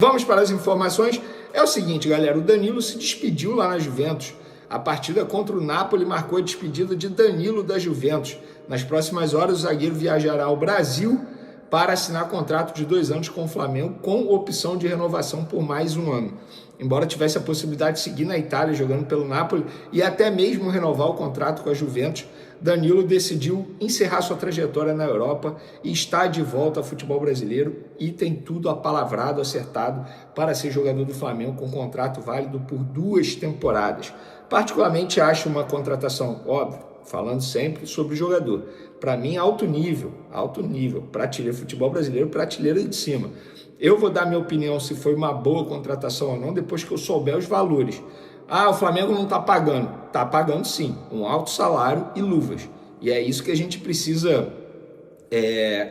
Vamos para as informações. É o seguinte, galera, o Danilo se despediu lá na Juventus. A partida contra o Napoli marcou a despedida de Danilo da Juventus. Nas próximas horas, o zagueiro viajará ao Brasil para assinar contrato de 2 anos com o Flamengo, com opção de renovação por mais um ano. Embora tivesse a possibilidade de seguir na Itália jogando pelo Napoli e até mesmo renovar o contrato com a Juventus, Danilo decidiu encerrar sua trajetória na Europa e está de volta ao futebol brasileiro e tem tudo apalavrado, acertado para ser jogador do Flamengo com contrato válido por 2 temporadas. Particularmente acho uma contratação, óbvio, falando sempre sobre o jogador. Para mim, alto nível, prateleira futebol brasileiro, prateleira de cima. Eu vou dar minha opinião se foi uma boa contratação ou não depois que eu souber os valores. Ah, o Flamengo não está pagando. Está pagando sim, um alto salário e luvas. E é isso que a gente precisa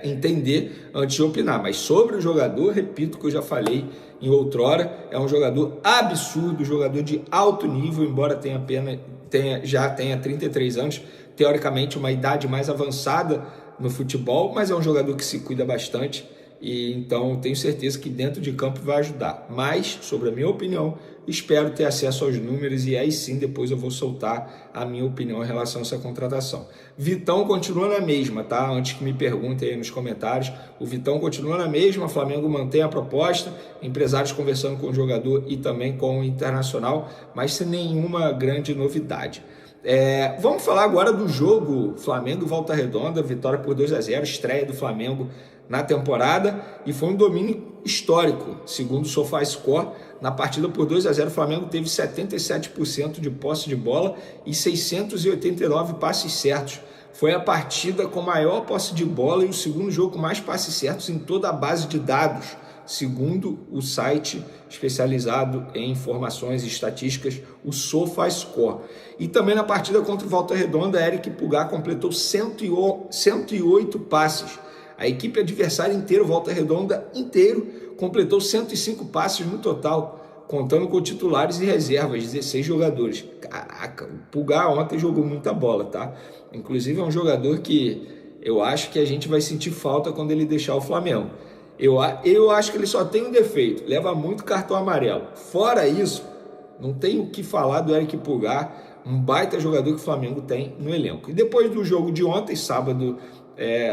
entender antes de opinar. Mas sobre o jogador, repito o que eu já falei em outrora, é um jogador absurdo, jogador de alto nível, embora já tenha 33 anos, teoricamente uma idade mais avançada no futebol, mas é um jogador que se cuida bastante. E então tenho certeza que dentro de campo vai ajudar. Mas, sobre a minha opinião, espero ter acesso aos números e aí sim depois eu vou soltar a minha opinião em relação a essa contratação. Vitão continua na mesma, tá? Antes que me perguntem aí nos comentários, o Vitão continua na mesma, o Flamengo mantém a proposta, empresários conversando com o jogador e também com o Internacional, mas sem nenhuma grande novidade. Vamos falar agora do jogo Flamengo e Volta Redonda, vitória por 2-0, estreia do Flamengo na temporada e foi um domínio histórico, segundo o SofaScore. Na partida por 2-0, o Flamengo teve 77% de posse de bola e 689 passes certos. Foi a partida com maior posse de bola e o segundo jogo com mais passes certos em toda a base de dados, segundo o site especializado em informações e estatísticas, o SofaScore. E também na partida contra o Volta Redonda, Eric Pulgar completou 108 passes. A equipe adversária inteira, Volta Redonda inteiro, completou 105 passes no total, contando com titulares e reservas, 16 jogadores. Caraca, o Pulgar ontem jogou muita bola, tá? Inclusive é um jogador que eu acho que a gente vai sentir falta quando ele deixar o Flamengo. Eu acho que ele só tem um defeito, leva muito cartão amarelo. Fora isso, não tem o que falar do Eric Pulgar, um baita jogador que o Flamengo tem no elenco. E depois do jogo de ontem, sábado,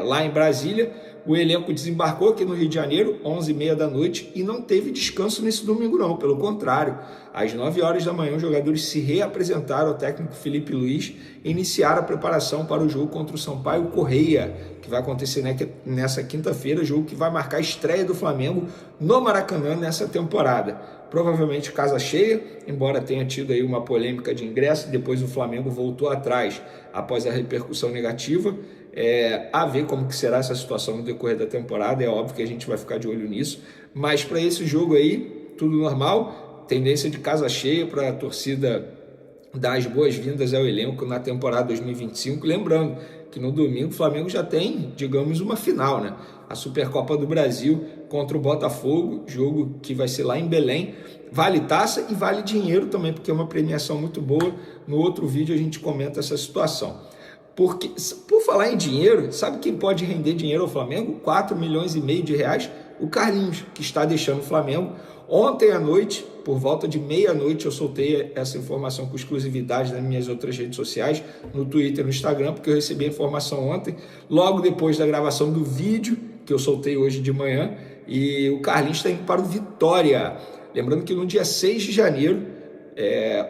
lá em Brasília, o elenco desembarcou aqui no Rio de Janeiro, 11h30 da noite, e não teve descanso nesse domingo não, pelo contrário. Às 9 horas da manhã, os jogadores se reapresentaram ao técnico Felipe Luiz e iniciaram a preparação para o jogo contra o Sampaio Corrêa, que vai acontecer nessa quinta-feira, jogo que vai marcar a estreia do Flamengo no Maracanã nessa temporada. Provavelmente casa cheia, embora tenha tido aí uma polêmica de ingresso, depois o Flamengo voltou atrás após a repercussão negativa. A ver como que será essa situação no decorrer da temporada, é óbvio que a gente vai ficar de olho nisso, mas para esse jogo aí, tudo normal, tendência de casa cheia para a torcida dar as boas-vindas ao elenco na temporada 2025, lembrando que no domingo o Flamengo já tem, digamos, uma final, né? A Supercopa do Brasil contra o Botafogo, jogo que vai ser lá em Belém, vale taça e vale dinheiro também, porque é uma premiação muito boa. No outro vídeo a gente comenta essa situação. Porque, por falar em dinheiro, sabe quem pode render dinheiro ao Flamengo? 4,5 milhões de reais? O Carlinhos, que está deixando o Flamengo. Ontem à noite, por volta de meia-noite, eu soltei essa informação com exclusividade nas minhas outras redes sociais, no Twitter e no Instagram, porque eu recebi a informação ontem, logo depois da gravação do vídeo, que eu soltei hoje de manhã, e o Carlinhos está indo para o Vitória. Lembrando que no dia 6 de janeiro,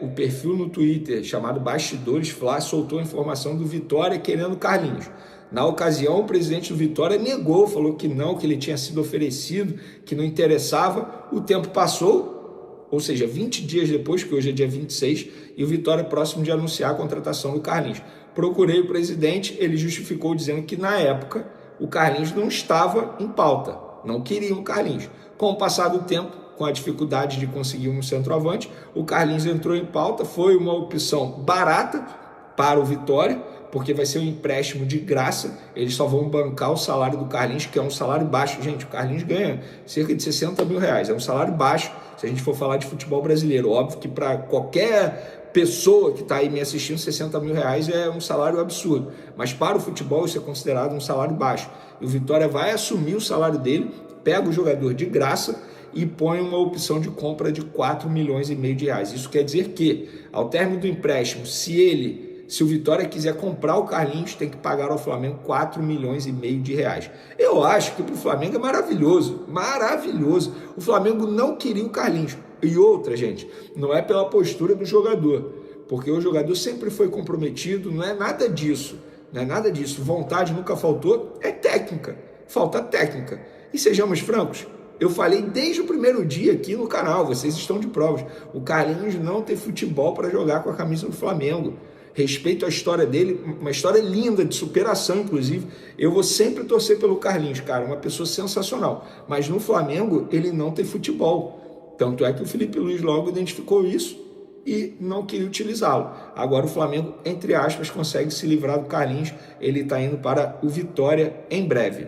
o perfil no Twitter chamado Bastidores Fla soltou a informação do Vitória querendo o Carlinhos. Na ocasião, o presidente do Vitória negou, falou que não, que ele tinha sido oferecido, que não interessava. O tempo passou, ou seja, 20 dias depois, que hoje é dia 26, e o Vitória é próximo de anunciar a contratação do Carlinhos. Procurei o presidente, ele justificou dizendo que na época o Carlinhos não estava em pauta, não queriam o Carlinhos. Com o passar do tempo, com a dificuldade de conseguir um centroavante, o Carlinhos entrou em pauta, foi uma opção barata para o Vitória, porque vai ser um empréstimo de graça, eles só vão bancar o salário do Carlinhos, que é um salário baixo. Gente, o Carlinhos ganha cerca de 60 mil reais, é um salário baixo, se a gente for falar de futebol brasileiro. Óbvio que para qualquer pessoa que está aí me assistindo, 60 mil reais é um salário absurdo, mas para o futebol isso é considerado um salário baixo, e o Vitória vai assumir o salário dele, pega o jogador de graça e põe uma opção de compra de 4,5 milhões de reais. Isso quer dizer que, ao término do empréstimo, se o Vitória quiser comprar o Carlinhos, tem que pagar ao Flamengo 4,5 milhões de reais. Eu acho que para o Flamengo é maravilhoso, maravilhoso. O Flamengo não queria o Carlinhos. E outra, gente, não é pela postura do jogador, porque o jogador sempre foi comprometido, não é nada disso, não é nada disso. Vontade nunca faltou, é técnica, falta técnica. E sejamos francos, eu falei desde o primeiro dia aqui no canal, vocês estão de provas, o Carlinhos não tem futebol para jogar com a camisa do Flamengo. Respeito a história dele, uma história linda, de superação, inclusive. Eu vou sempre torcer pelo Carlinhos, cara, uma pessoa sensacional. Mas no Flamengo, ele não tem futebol. Tanto é que o Felipe Luiz logo identificou isso e não queria utilizá-lo. Agora o Flamengo, entre aspas, consegue se livrar do Carlinhos. Ele está indo para o Vitória em breve.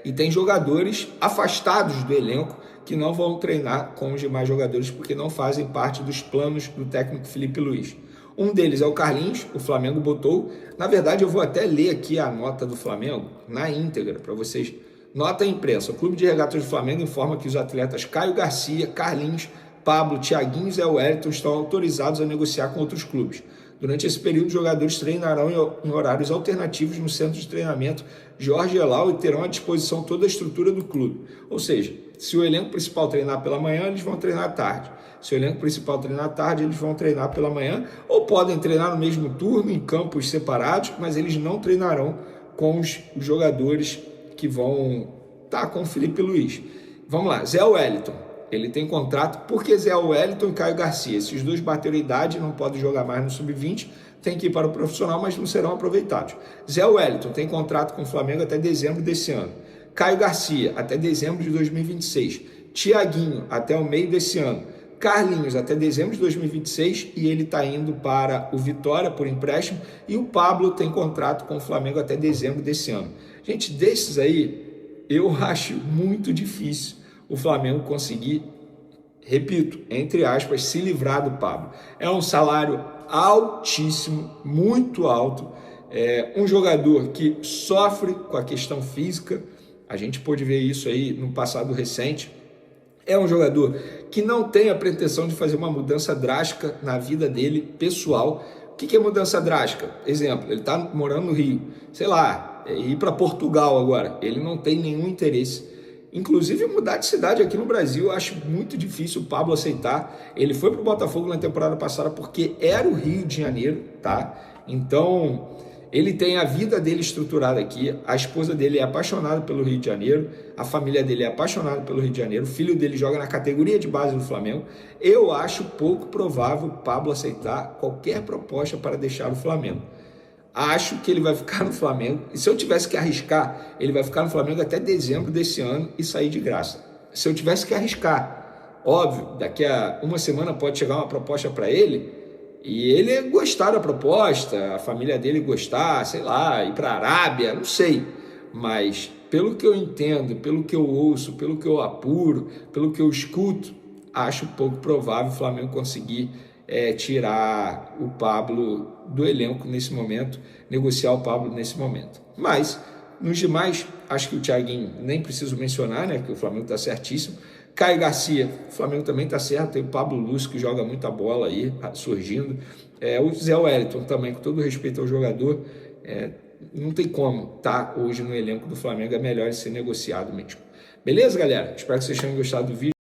E tem jogadores afastados do elenco que não vão treinar com os demais jogadores porque não fazem parte dos planos do técnico Felipe Luiz. Um deles é o Carlinhos, o Flamengo botou. Na verdade, eu vou até ler aqui a nota do Flamengo na íntegra para vocês. Nota imprensa. O Clube de Regatas do Flamengo informa que os atletas Caio Garcia, Carlinhos, Pablo, Thiaguinho e Zé Wellington estão autorizados a negociar com outros clubes. Durante esse período, os jogadores treinarão em horários alternativos no centro de treinamento Jorge Elal e terão à disposição toda a estrutura do clube. Ou seja, se o elenco principal treinar pela manhã, eles vão treinar à tarde. Se o elenco principal treinar à tarde, eles vão treinar pela manhã, ou podem treinar no mesmo turno, em campos separados, mas eles não treinarão com os jogadores que vão estar com o Felipe Luiz. Vamos lá, Zé Wellington, ele tem contrato, porque Zé Wellington e Caio Garcia, esses dois bateram idade, não podem jogar mais no Sub-20, tem que ir para o profissional, mas não serão aproveitados. Zé Wellington tem contrato com o Flamengo até dezembro desse ano. Caio Garcia, até dezembro de 2026. Thiaguinho, até o meio desse ano. Carlinhos até dezembro de 2026 e ele está indo para o Vitória por empréstimo, e o Pablo tem contrato com o Flamengo até dezembro desse ano. Gente, desses aí, eu acho muito difícil o Flamengo conseguir, repito, entre aspas, se livrar do Pablo. É um salário altíssimo, muito alto, um jogador que sofre com a questão física, a gente pôde ver isso aí no passado recente. É um jogador que não tem a pretensão de fazer uma mudança drástica na vida dele, pessoal. O que é mudança drástica? Exemplo, ele está morando no Rio, sei lá, ir para Portugal agora. Ele não tem nenhum interesse. Inclusive, mudar de cidade aqui no Brasil, eu acho muito difícil o Pablo aceitar. Ele foi para o Botafogo na temporada passada porque era o Rio de Janeiro, tá? Então, ele tem a vida dele estruturada aqui, a esposa dele é apaixonada pelo Rio de Janeiro, a família dele é apaixonada pelo Rio de Janeiro, o filho dele joga na categoria de base do Flamengo. Eu acho pouco provável o Pablo aceitar qualquer proposta para deixar o Flamengo. Acho que ele vai ficar no Flamengo, e se eu tivesse que arriscar, ele vai ficar no Flamengo até dezembro desse ano e sair de graça. Se eu tivesse que arriscar, óbvio, daqui a uma semana pode chegar uma proposta para ele, e ele gostar da proposta, a família dele gostar, sei lá, ir para a Arábia, não sei. Mas pelo que eu entendo, pelo que eu ouço, pelo que eu apuro, pelo que eu escuto, acho pouco provável o Flamengo conseguir tirar o Pablo do elenco nesse momento, negociar o Pablo nesse momento. Mas, nos demais, acho que o Thiaguinho nem preciso mencionar, né, que o Flamengo está certíssimo. Caio Garcia, o Flamengo também está certo, tem o Pablo Lúcio que joga muita bola aí, surgindo. O Zé Wellington também, com todo respeito ao jogador, não tem como estar hoje no elenco do Flamengo, é melhor ser negociado mesmo. Beleza, galera? Espero que vocês tenham gostado do vídeo.